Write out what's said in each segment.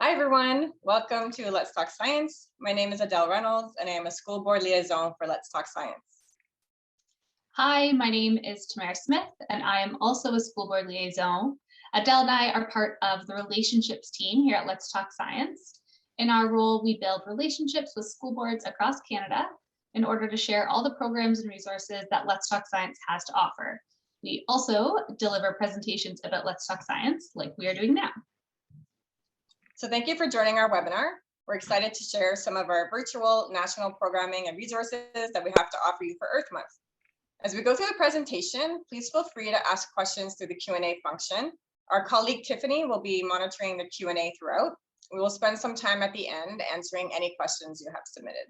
Hi everyone, welcome to Let's Talk Science. My name is Adele Reynolds and I am a school board liaison for Let's Talk Science. Hi, my name is Tamara Smith and I am also a school board liaison. Adele and I are part of the relationships team here at Let's Talk Science. In our role, we build relationships with school boards across Canada in order to share all the programs and resources that Let's Talk Science has to offer. We also deliver presentations about Let's Talk Science like we are doing now. So thank you for joining our webinar. We're excited to share some of our virtual national programming and resources that we have to offer you for Earth Month. As we go through the presentation, please feel free to ask questions through the Q&A function. Our colleague Tiffany will be monitoring the Q&A throughout. We will spend some time at the end answering any questions you have submitted.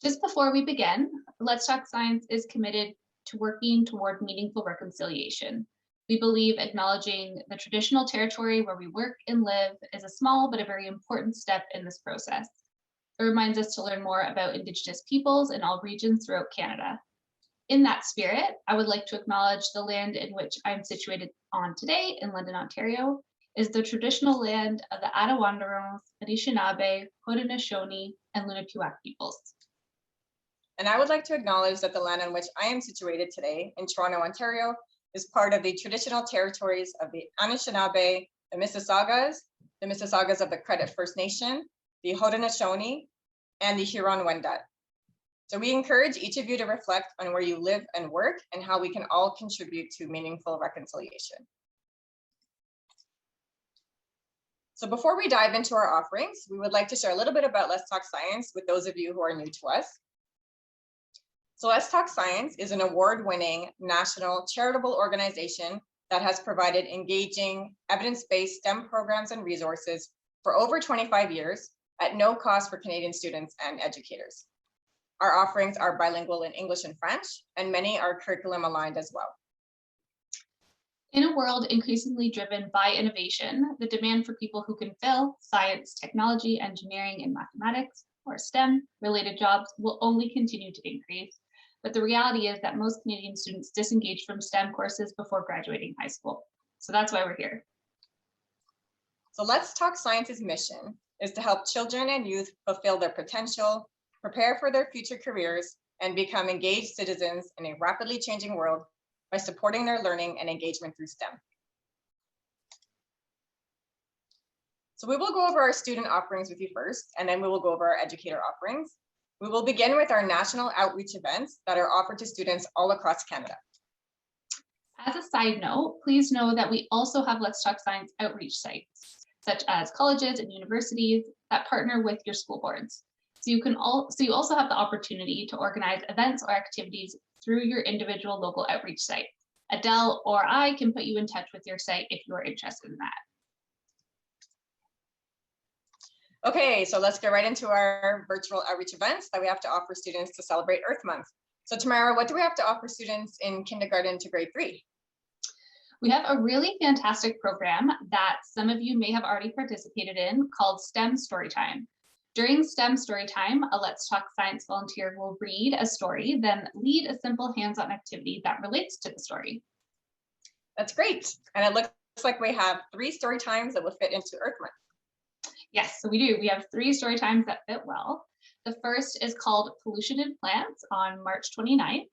Just before we begin, Let's Talk Science is committed to working toward meaningful reconciliation. We believe acknowledging the traditional territory where we work and live is a small but a very important step in this process. It reminds us to learn more about Indigenous peoples in all regions throughout Canada. In that spirit, I would like to acknowledge the land in which I'm situated on today in London, Ontario, is the traditional land of the Attawandarons, Anishinaabe, Haudenosaunee, and Lenape peoples. And I would like to acknowledge that the land on which I am situated today in Toronto, Ontario, is part of the traditional territories of the Anishinaabe, the Mississaugas of the Credit First Nation, the Haudenosaunee, and the Huron-Wendat. So we encourage each of you to reflect on where you live and work and how we can all contribute to meaningful reconciliation. So before we dive into our offerings, we would like to share a little bit about Let's Talk Science with those of you who are new to us. So Let's Talk Science is an award-winning national charitable organization that has provided engaging, evidence-based STEM programs and resources for over 25 years at no cost for Canadian students and educators. Our offerings are bilingual in English and French, and many are curriculum aligned as well. In a world increasingly driven by innovation, the demand for people who can fill science, technology, engineering, and mathematics, or STEM-related jobs will only continue to increase. But the reality is that most Canadian students disengage from STEM courses before graduating high school. So that's why we're here. So Let's Talk Science's mission is to help children and youth fulfill their potential, prepare for their future careers, and become engaged citizens in a rapidly changing world by supporting their learning and engagement through STEM. So we will go over our student offerings with you first, and then we will go over our educator offerings. We will begin with our national outreach events that are offered to students all across Canada. As a side note, please know that we also have Let's Talk Science outreach sites, such as colleges and universities that partner with your school boards. So you also have the opportunity to organize events or activities through your individual local outreach site. Adele or I can put you in touch with your site if you are interested in that. Okay, so let's get right into our virtual outreach events that we have to offer students to celebrate Earth Month. So Tamara, what do we have to offer students in kindergarten to grade 3? We have a really fantastic program that some of you may have already participated in called STEM Storytime. During STEM Storytime, a Let's Talk Science volunteer will read a story, then lead a simple hands-on activity that relates to the story. That's great. And it looks like we have 3 story times that will fit into Earth Month. Yes, so we do. We have 3 story times that fit well. The first is called Pollution in Plants on March 29th.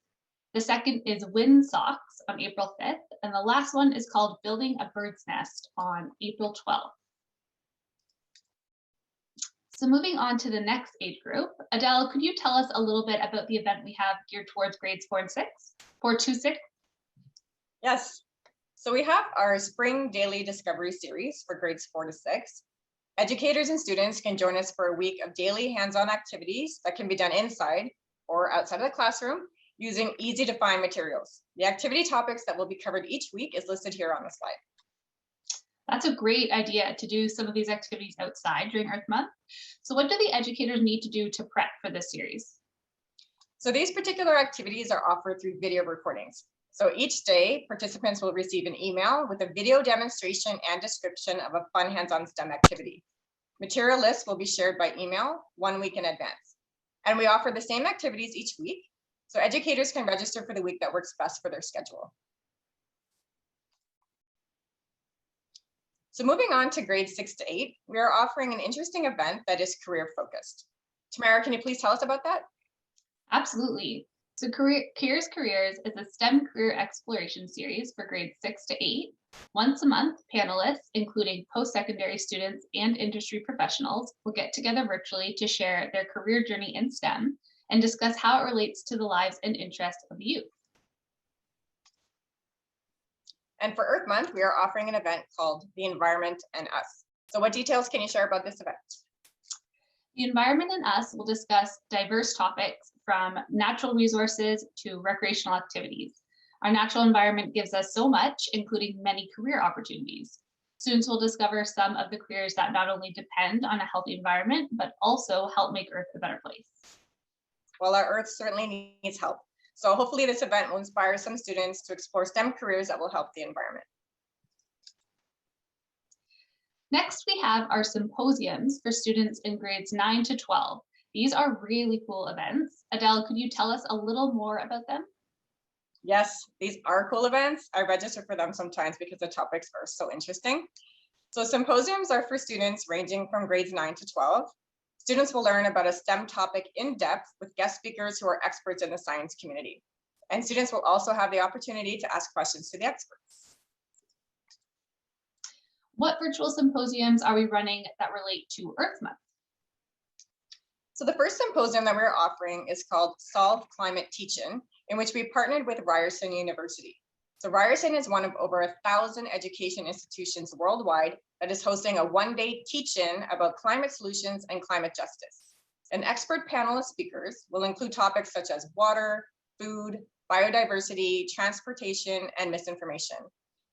The second is Wind Socks on April 5th. And the last one is called Building a Bird's Nest on April 12th. So moving on to the next age group, Adele, could you tell us a little bit about the event we have geared towards grades 4 to 6? Yes, so we have our Spring Daily Discovery Series for grades 4 to 6. Educators and students can join us for a week of daily hands-on activities that can be done inside or outside of the classroom using easy to find materials. The activity topics that will be covered each week is listed here on the slide. That's a great idea to do some of these activities outside during Earth Month. So what do the educators need to do to prep for this series? So these particular activities are offered through video recordings. So each day, participants will receive an email with a video demonstration and description of a fun hands-on STEM activity. Material lists will be shared by email 1 week in advance. And we offer the same activities each week, so educators can register for the week that works best for their schedule. So moving on to grades 6 to 8, we are offering an interesting event that is career focused. Tamara, can you please tell us about that? Absolutely. So Careers is a STEM career exploration series for grades 6 to 8. Once a month, panelists, including post-secondary students and industry professionals, will get together virtually to share their career journey in STEM and discuss how it relates to the lives and interests of youth. And for Earth Month, we are offering an event called The Environment and Us. So what details can you share about this event? The Environment and Us will discuss diverse topics from natural resources to recreational activities. Our natural environment gives us so much, including many career opportunities. Students will discover some of the careers that not only depend on a healthy environment, but also help make Earth a better place. Well, our Earth certainly needs help. So hopefully this event will inspire some students to explore STEM careers that will help the environment. Next, we have our symposiums for students in grades 9 to 12. These are really cool events. Adele, could you tell us a little more about them? Yes, these are cool events. I register for them sometimes because the topics are so interesting. So symposiums are for students ranging from grades 9 to 12. Students will learn about a STEM topic in depth with guest speakers who are experts in the science community. And students will also have the opportunity to ask questions to the experts. What virtual symposiums are we running that relate to Earth Month? So the first symposium that we're offering is called Solve Climate Teach-In, in which we partnered with Ryerson University. So Ryerson is one of over 1,000 education institutions worldwide that is hosting a one-day teach-in about climate solutions and climate justice. An expert panel of speakers will include topics such as water, food, biodiversity, transportation, and misinformation.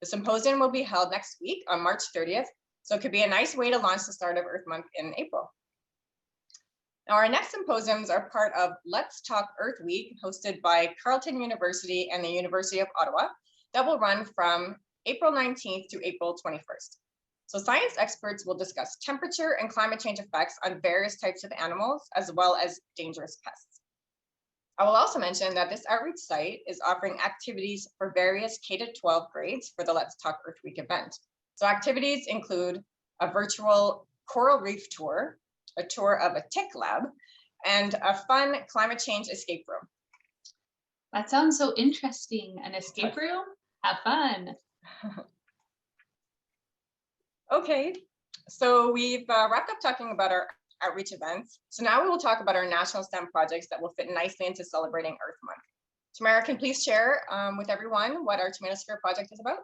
The symposium will be held next week on March 30th, so it could be a nice way to launch the start of Earth Month in April. Now, our next symposiums are part of Let's Talk Earth Week, hosted by Carleton University and the University of Ottawa, that will run from April 19th to April 21st. So science experts will discuss temperature and climate change effects on various types of animals, as well as dangerous pests. I will also mention that this outreach site is offering activities for various K-12 grades for the Let's Talk Earth Week event. So activities include a virtual coral reef tour, a tour of a tick lab, and a fun climate change escape room. That sounds so interesting. An escape room? Have fun. Okay, so we've wrapped up talking about our outreach events. So now we will talk about our national STEM projects that will fit nicely into celebrating Earth Month. Tamara, can you please share with everyone what our Tomatosphere project is about?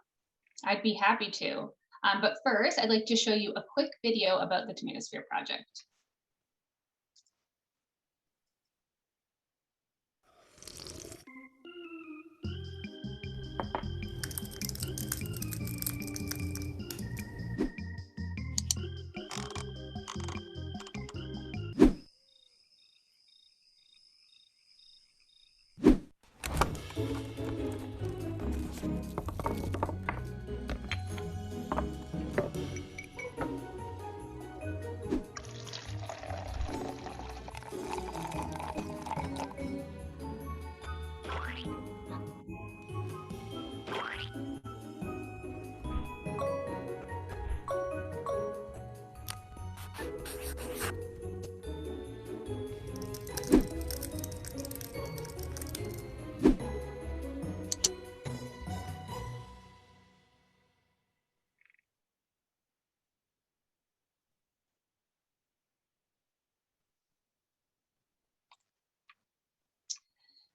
I'd be happy to. But first, I'd like to show you a quick video about the Tomatosphere project.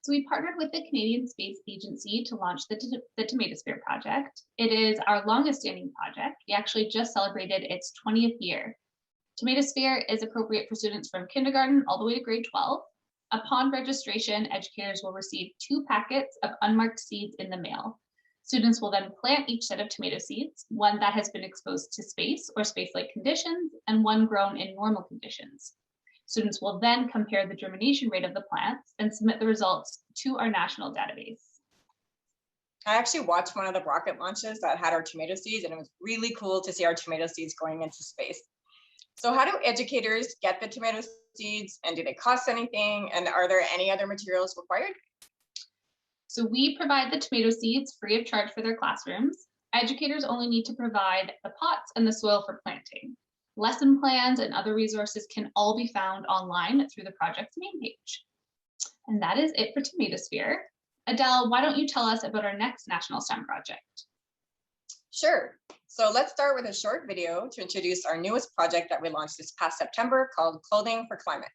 So we partnered with the Canadian Space Agency to launch the Tomatosphere project. It is our longest standing project. We actually just celebrated its 20th year. Tomatosphere is appropriate for students from kindergarten all the way to grade 12. Upon registration, educators will receive 2 packets of unmarked seeds in the mail. Students will then plant each set of tomato seeds, one that has been exposed to space or space-like conditions, and one grown in normal conditions. Students will then compare the germination rate of the plants and submit the results to our national database. I actually watched one of the rocket launches that had our tomato seeds, and it was really cool to see our tomato seeds going into space. So how do educators get the tomato seeds, and do they cost anything? And are there any other materials required? So we provide the tomato seeds free of charge for their classrooms. Educators only need to provide the pots and the soil for planting. Lesson plans and other resources can all be found online through the project's main page. And that is it for Tomatosphere. Adele, why don't you tell us about our next National STEM project? Sure. So let's start with a short video to introduce our newest project that we launched this past September called Clothing for Climate.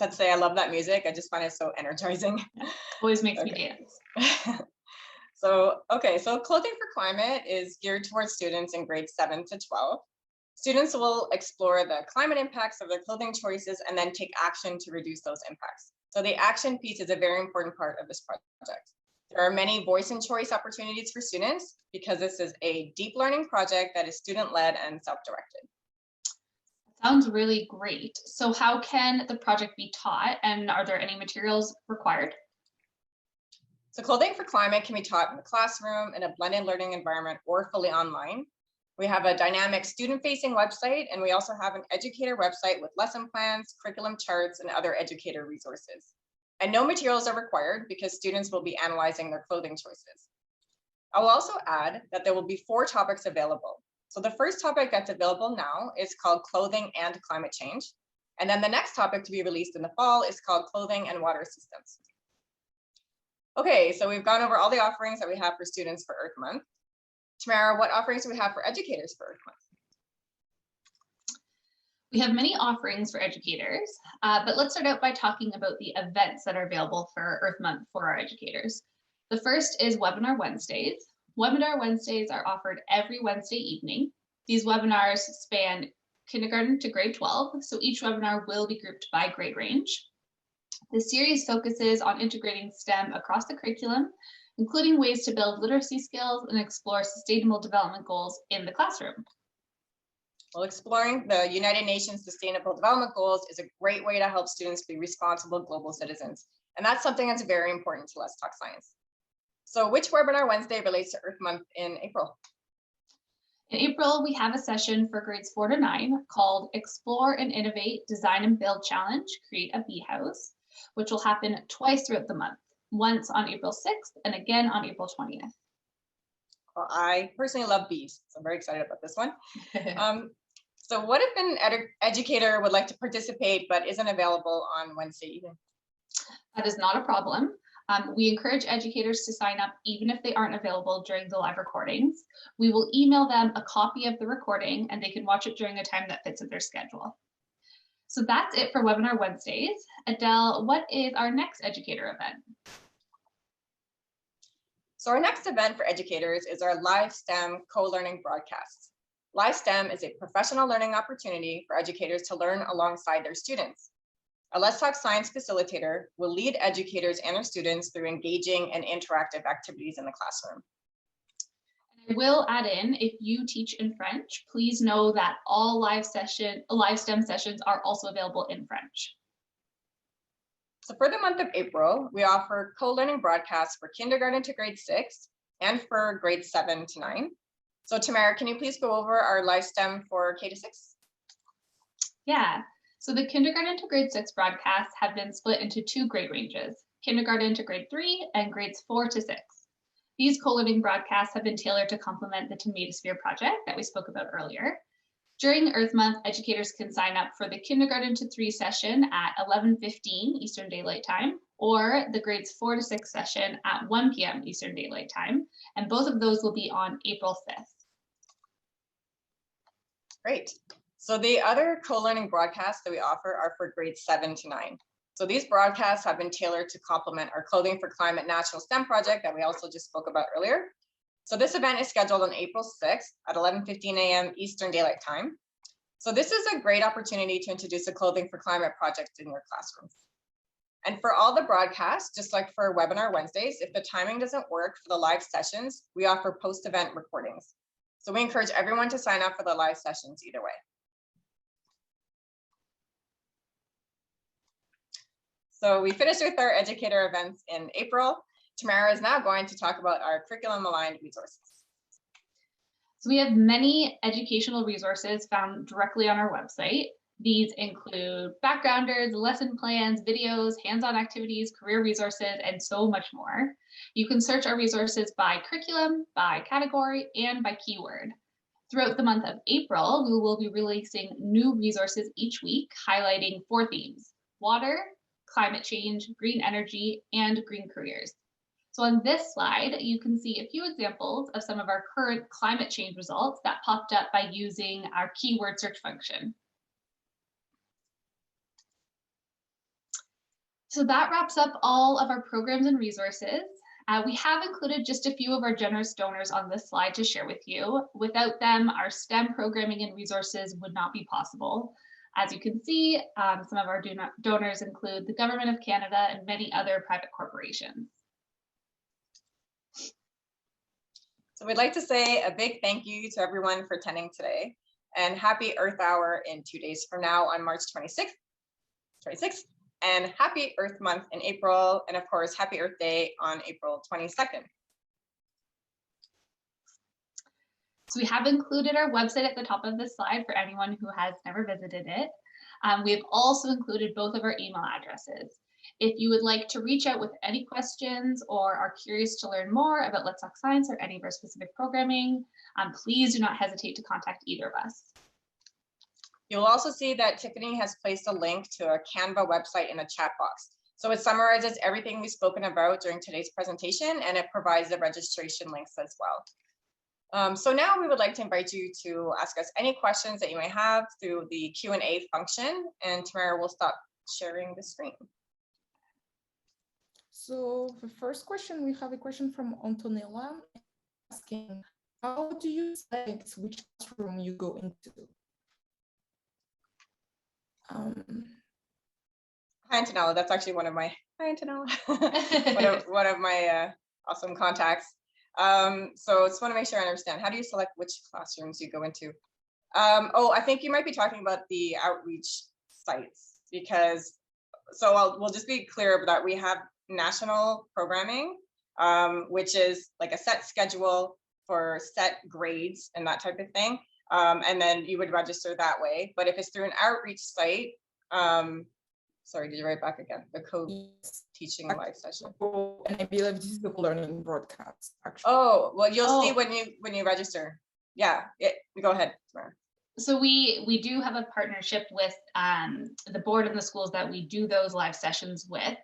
I had to say, I love that music. I just find it so energizing. Always makes me dance. So Clothing for Climate is geared towards students in grades 7 to 12. Students will explore the climate impacts of their clothing choices and then take action to reduce those impacts. So the action piece is a very important part of this project. There are many voice and choice opportunities for students because this is a deep learning project that is student-led and self-directed. Sounds really great. So how can the project be taught, and are there any materials required? So Clothing for Climate can be taught in the classroom, in a blended learning environment, or fully online. We have a dynamic student-facing website, and we also have an educator website with lesson plans, curriculum charts, and other educator resources. And no materials are required because students will be analyzing their clothing choices. I'll also add that there will be 4 topics available. So the first topic that's available now is called Clothing and Climate Change. And then the next topic to be released in the fall is called Clothing and Water Systems. Okay, so we've gone over all the offerings that we have for students for Earth Month. Tamara, what offerings do we have for educators for Earth Month? We have many offerings for educators, but let's start out by talking about the events that are available for Earth Month for our educators. The first is Webinar Wednesdays. Webinar Wednesdays are offered every Wednesday evening. These webinars span kindergarten to grade 12, so each webinar will be grouped by grade range. The series focuses on integrating STEM across the curriculum, including ways to build literacy skills and explore sustainable development goals in the classroom. Well, exploring the United Nations Sustainable Development Goals is a great way to help students be responsible global citizens. And that's something that's very important to Let's Talk Science. So which Webinar Wednesday relates to Earth Month in April? In April, we have a session for grades 4 to 9 called Explore and Innovate, Design and Build Challenge, Create a Bee House, which will happen twice throughout the month, once on April 6th and again on April 20th. Well, I personally love bees, so I'm very excited about this one. So what if an educator would like to participate but isn't available on Wednesday evening? That is not a problem. We encourage educators to sign up even if they aren't available during the live recordings. We will email them a copy of the recording and they can watch it during a time that fits with their schedule. So that's it for Webinar Wednesdays. Adele, what is our next educator event? So our next event for educators is our Live STEM co-learning broadcasts. Live STEM is a professional learning opportunity for educators to learn alongside their students. A Let's Talk Science facilitator will lead educators and their students through engaging and interactive activities in the classroom. I will add in, if you teach in French, please know that all live STEM sessions are also available in French. So for the month of April, we offer co-learning broadcasts for kindergarten to grade 6 and for grades 7 to 9. So Tamara, can you please go over our live STEM for K to 6? Yeah, so the kindergarten to grade 6 broadcasts have been split into 2 grade ranges, kindergarten to grade 3 and grades 4 to 6. These co-learning broadcasts have been tailored to complement the Tomatosphere project that we spoke about earlier. During Earth Month, educators can sign up for the kindergarten to 3 session at 11:15 Eastern Daylight Time, or the grades 4 to 6 session at 1 p.m. Eastern Daylight Time, and both of those will be on April 5th. Great. So the other co-learning broadcasts that we offer are for grades 7 to 9. So these broadcasts have been tailored to complement our Clothing for Climate National STEM project that we also just spoke about earlier. So this event is scheduled on April 6th at 11:15 a.m. Eastern Daylight Time. So this is a great opportunity to introduce a Clothing for Climate project in your classroom. And for all the broadcasts, just like for Webinar Wednesdays, if the timing doesn't work for the live sessions, we offer post-event recordings. So we encourage everyone to sign up for the live sessions either way. So we finished with our educator events in April. Tamara is now going to talk about our curriculum-aligned resources. So we have many educational resources found directly on our website. These include backgrounders, lesson plans, videos, hands-on activities, career resources, and so much more. You can search our resources by curriculum, by category, and by keyword. Throughout the month of April, we will be releasing new resources each week, highlighting 4 themes: water, climate change, green energy, and green careers. So on this slide, you can see a few examples of some of our current climate change results that popped up by using our keyword search function. So that wraps up all of our programs and resources. We have included just a few of our generous donors on this slide to share with you. Without them, our STEM programming and resources would not be possible. As you can see, some of our donors include the Government of Canada and many other private corporations. So we'd like to say a big thank you to everyone for attending today, and happy Earth Hour in 2 days from now on March 26th, and happy Earth Month in April, and of course, happy Earth Day on April 22nd. So we have included our website at the top of this slide for anyone who has never visited it. We have also included both of our email addresses. If you would like to reach out with any questions or are curious to learn more about Let's Talk Science or any of our specific programming, please do not hesitate to contact either of us. You'll also see that Tiffany has placed a link to a Canva website in the chat box. So it summarizes everything we've spoken about during today's presentation, and it provides the registration links as well. So now we would like to invite you to ask us any questions that you may have through the Q&A function, and Tamara will stop sharing the screen. So the first question, we have a question from Antonella asking, how do you select which classroom you go into? Hi, Antonella. That's actually one of my, hi, Antonella. one of my awesome contacts. So just want to make sure I understand. How do you select which classrooms you go into? Oh, I think you might be talking about the outreach sites, because, so we'll just be clear that we have national programming, which is like a set schedule for set grades and that type of thing. And then you would register that way. But if it's through an outreach site, sorry, did you write back again? The co-teaching live session. And I believe this is the learning broadcast, actually. Oh, well, you'll see when you register. Yeah, go ahead, Tamara. So we do have a partnership with the board and the schools that we do those live sessions with.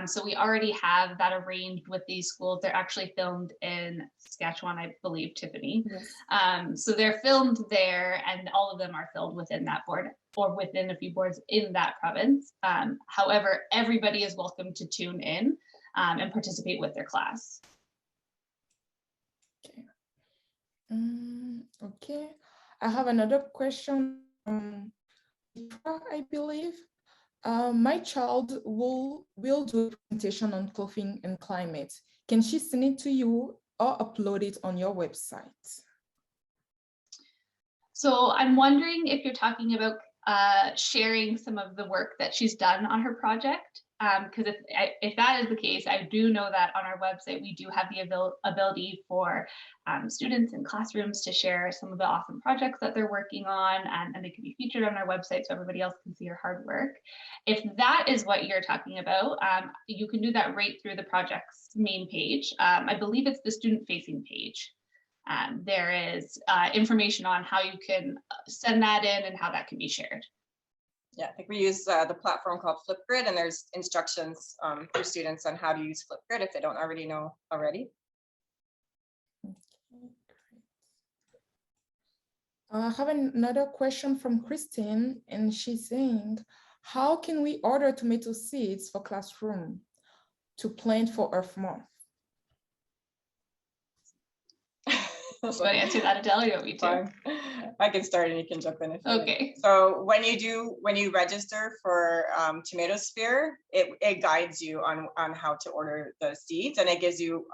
So we already have that arranged with these schools. They're actually filmed in Saskatchewan, I believe, Tiffany. Yes. So they're filmed there, and all of them are filmed within that board or within a few boards in that province. However, everybody is welcome to tune in and participate with their class. Okay. Okay. I have another question from I believe. My child will do a presentation on clothing and climate. Can she send it to you or upload it on your website? So I'm wondering if you're talking about sharing some of the work that she's done on her project. Because if that is the case, I do know that on our website, we do have the ability for students and classrooms to share some of the awesome projects that they're working on, and they can be featured on our website so everybody else can see your hard work. If that is what you're talking about, you can do that right through the project's main page. I believe it's the student-facing page. There is information on how you can send that in and how that can be shared. Yeah, I think we use the platform called Flipgrid, and there's instructions for students on how to use Flipgrid if they don't already know already. Okay, great. I have another question from Christine, and she's saying, how can we order tomato seeds for classroom to plant for Earth Month? Do you want to answer that, Adele, or you want me to? Fine. I can start and you can jump in if you like. Okay. So when you register for Tomatosphere, it guides you on how to order the seeds, and it gives you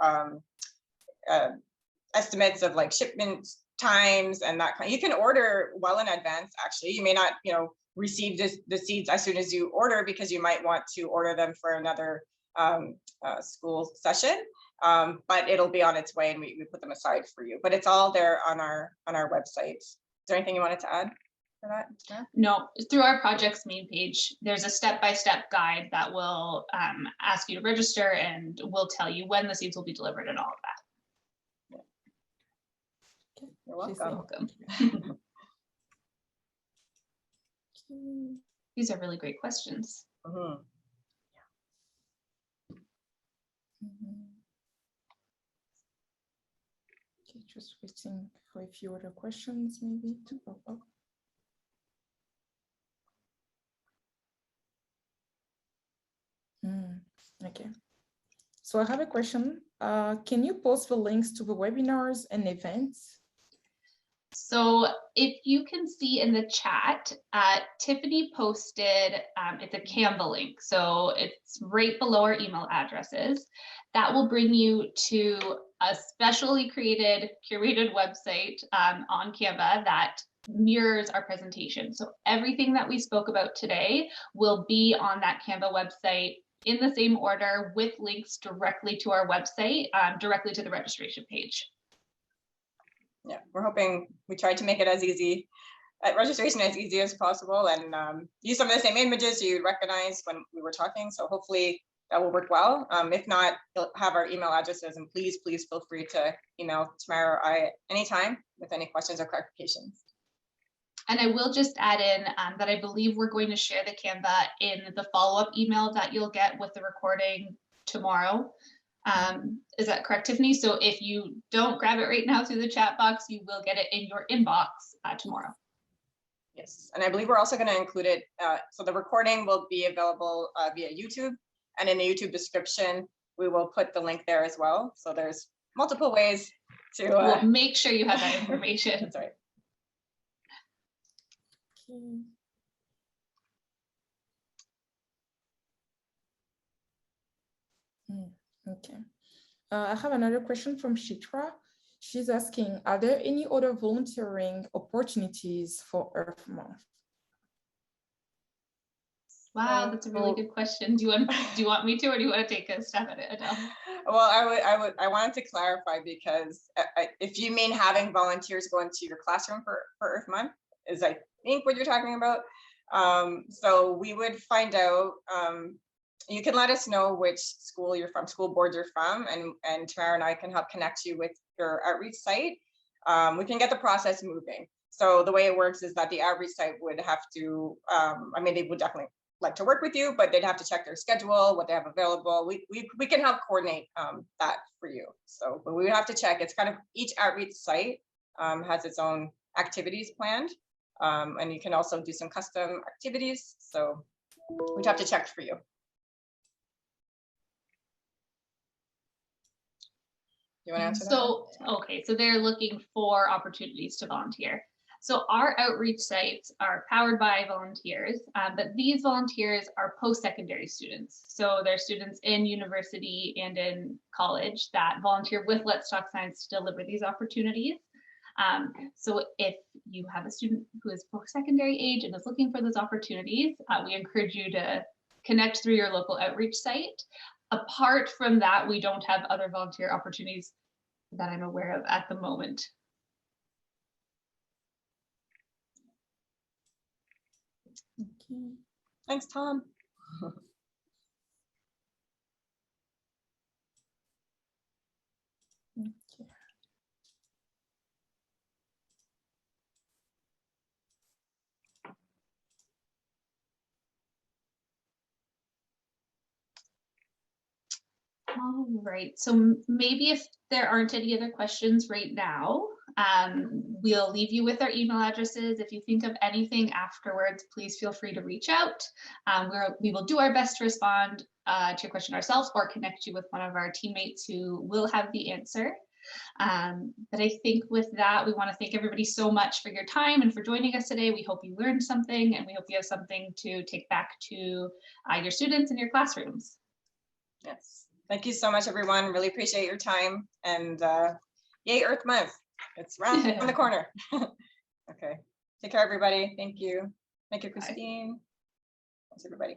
estimates of like shipment times and that kind. You can order well in advance. Actually, you may not, receive the seeds as soon as you order, because you might want to order them for another school session. But it'll be on its way, and we put them aside for you. But it's all there on our website. Is there anything you wanted to add for that? Yeah? No, through our project's main page, there's a step-by-step guide that will ask you to register and will tell you when the seeds will be delivered and all of that. You're welcome. These are really great questions. Mhm. Okay, just waiting for a few other questions maybe to pop up. Okay, so I have a question. Can you post the links to the webinars and events? So if you can see in the chat, Tiffany posted, it's a Canva link. So it's right below our email addresses. That will bring you to a specially created, curated website on Canva that mirrors our presentation. So everything that we spoke about today will be on that Canva website in the same order, with links directly to our website, directly to the registration page. Yeah, we're hoping we tried to make it as easy registration as easy as possible, and use some of the same images you recognize when we were talking. So hopefully that will work well. If not, you'll have our email addresses, and please feel free to email Tamara or I anytime with any questions or clarifications. And I will just add in that I believe we're going to share the Canva in the follow-up email that you'll get with the recording tomorrow. Is that correct, Tiffany? So if you don't grab it right now through the chat box, you will get it in your inbox tomorrow. Yes, and I believe we're also going to include it. So the recording will be available via YouTube, and in the YouTube description, we will put the link there as well. So there's multiple ways to we'll make sure you have that information. That's right. Okay. I have another question from Shitra. She's asking, are there any other volunteering opportunities for Earth Month? Wow, that's a really good question. Do you want me to, or do you want to take a stab at it, Adele? Well, I wanted to clarify, because if you mean having volunteers go into your classroom for Earth Month, is I think what you're talking about. So we would find out. You can let us know which school you're from, school board you're from, and Tamara and I can help connect you with your outreach site. We can get the process moving. So the way it works is that the outreach site would have to, I mean, they would definitely like to work with you, but they'd have to check their schedule, what they have available. We can help coordinate that for you. So, but we would have to check. It's kind of, each outreach site has its own activities planned, and you can also do some custom activities. So we'd have to check for you. You want to answer that? So, okay, so they're looking for opportunities to volunteer. So our outreach sites are powered by volunteers, but these volunteers are post-secondary students. So they're students in university and in college that volunteer with Let's Talk Science to deliver these opportunities. So if you have a student who is post-secondary age and is looking for those opportunities, we encourage you to connect through your local outreach site. Apart from that, we don't have other volunteer opportunities that I'm aware of at the moment. Okay. Thanks, Tom. Okay. All right, so maybe if there aren't any other questions right now, we'll leave you with our email addresses. If you think of anything afterwards, please feel free to reach out. We will do our best to respond to your question ourselves, or connect you with one of our teammates who will have the answer. But I think with that, we want to thank everybody so much for your time and for joining us today. We hope you learned something, and we hope you have something to take back to your students in your classrooms. Yes. Thank you so much, everyone. Really appreciate your time. And yay, Earth Month. It's around the corner. Okay. Take care, everybody. Thank you. Thank you, Christine. Thanks, everybody.